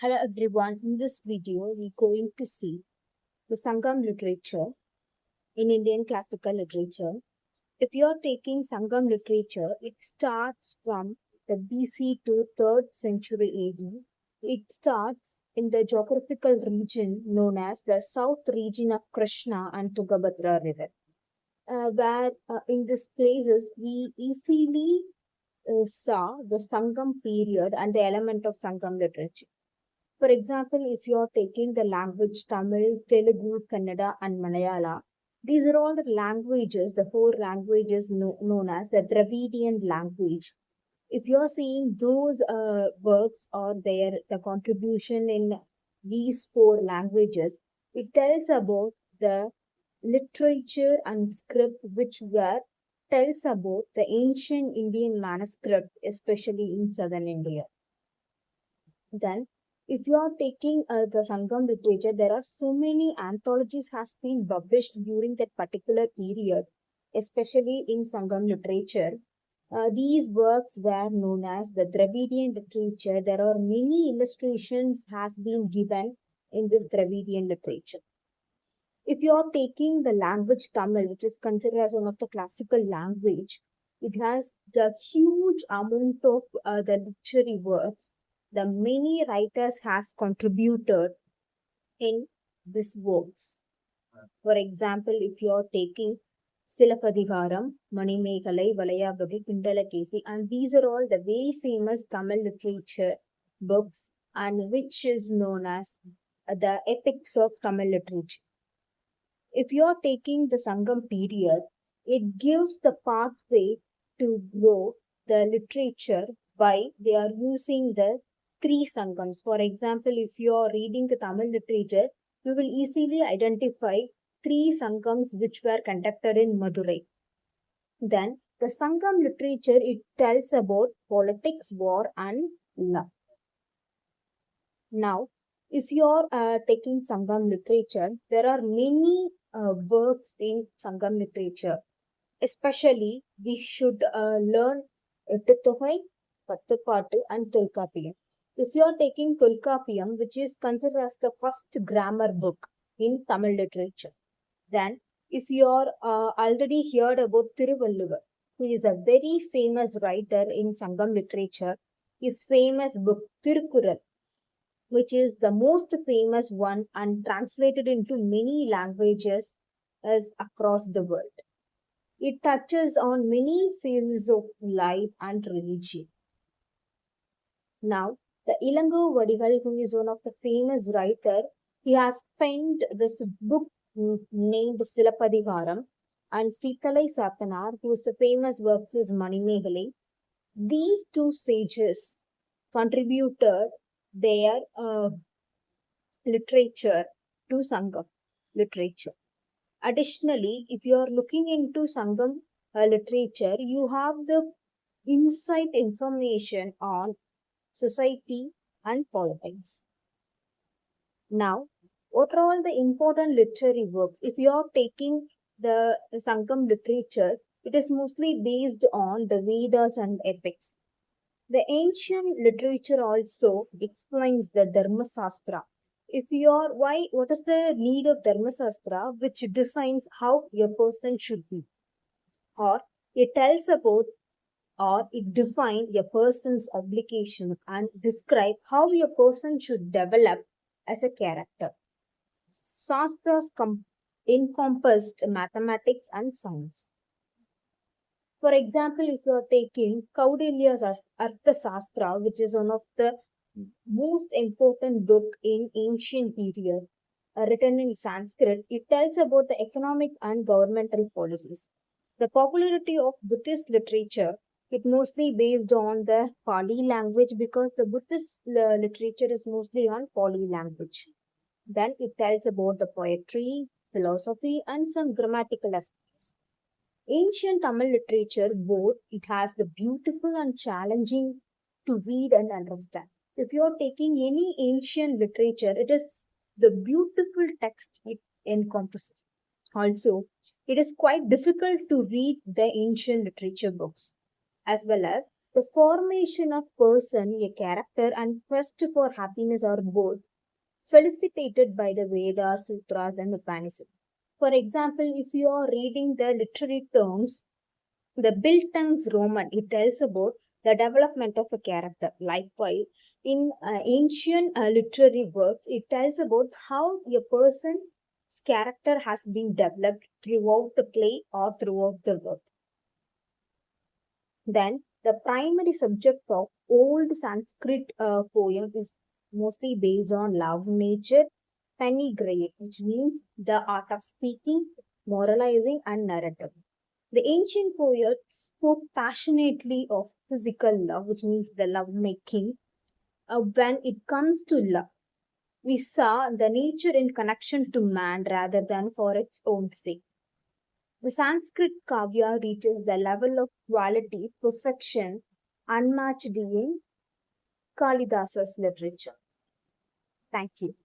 Hello everyone, in this video we're going to see the Sangam literature in Indian classical literature. If you're taking Sangam literature, it starts from the BC to 3rd century AD. It starts in the geographical region known as the south region of Krishna and Tungabhadra river, where in these places we easily saw the Sangam period and the element of Sangam literature. For example, if you are taking the language Tamil, Telugu, Kannada, and Malayalam, these are all the languages, the four languages known as the Dravidian language. If you are seeing those works or the contribution in these four languages, it tells about the literature and script which were tells about the ancient Indian manuscript, especially in southern India. Then, if you are taking the Sangam literature, there are so many anthologies has been published during that particular period, especially in Sangam literature. These works were known as the Dravidian literature. There are many illustrations has been given in this Dravidian literature. If you are taking the language Tamil, which is considered as one of the classical language, it has the huge amount of the literary works. The many writers has contributed in these works. For example, if you are taking Silapadikaram, Manimekalai, Valayavadi, Pindalakesi, and these are all the very famous Tamil literature books and which is known as the epics of Tamil literature. If you are taking the Sangam period, it gives the pathway to grow the literature by they are using the three Sangams. For example, if you are reading the Tamil literature, you will easily identify three Sangams which were conducted in Madurai. Then the Sangam literature, it tells about politics, war and love. Now, if you are taking Sangam literature, there are many works in Sangam literature. Especially, we should learn Ettuttogai, Pattupaattu and Tolkappiyam. If you are taking Tolkappiyam, which is considered as the first grammar book in Tamil literature, then if you are already heard about Thiruvalluvar, who is a very famous writer in Sangam literature, his famous book Tirukkural, which is the most famous one and translated into many languages as across the world. It touches on many phases of life and religion. Now, the Ilango Vadigal, who is one of the famous writer, he has penned this book named Silapadikaram, and Sitalai Satanar, whose famous works is Manimekalai. These two sages contributed their literature to Sangam literature. Additionally, if you are looking into Sangam literature, you have the insight information on society and politics. Now, what are all the important literary works? If you are taking the Sangam literature, it is mostly based on the Vedas and epics. The ancient literature also explains the Dharma Sastra. If you are what is the need of Dharma Sastra, which defines how a person should be, or it tells about or it defines a person's obligation and describe how a person should develop as a character. Shastras encompassed mathematics and science. For example, if you are taking Kaudilya's Artha Sastra, which is one of the most important book in ancient period, written in Sanskrit, it tells about the economic and governmental policies. The popularity of Buddhist literature, it mostly based on the Pali language because the Buddhist literature is mostly on Pali language. Then it tells about the poetry, philosophy, and some grammatical aspects. Ancient Tamil literature, both it has the beautiful and challenging to read and understand. If you are taking any ancient literature, it is the beautiful text it encompasses. Also, it is quite difficult to read the ancient literature books, as well as The formation of person, a character, and quest for happiness are both felicitated by the Vedas, Sutras, and Upanishads. For example, if you are reading the literary terms, the Bildungs Roman, it tells about the development of a character. Likewise, in ancient literary works, it tells about how a person's character has been developed throughout the play or throughout the work. Then, the primary subject of old Sanskrit poem is mostly based on love, nature, panegyric, which means the art of speaking, moralizing, and narrative. The ancient poets spoke passionately of physical love, which means the love making. When it comes to love, we saw the nature in connection to man rather than for its own sake. The Sanskrit Kavya reaches the level of quality, perfection, unmatched in Kalidasa's literature. Thank you.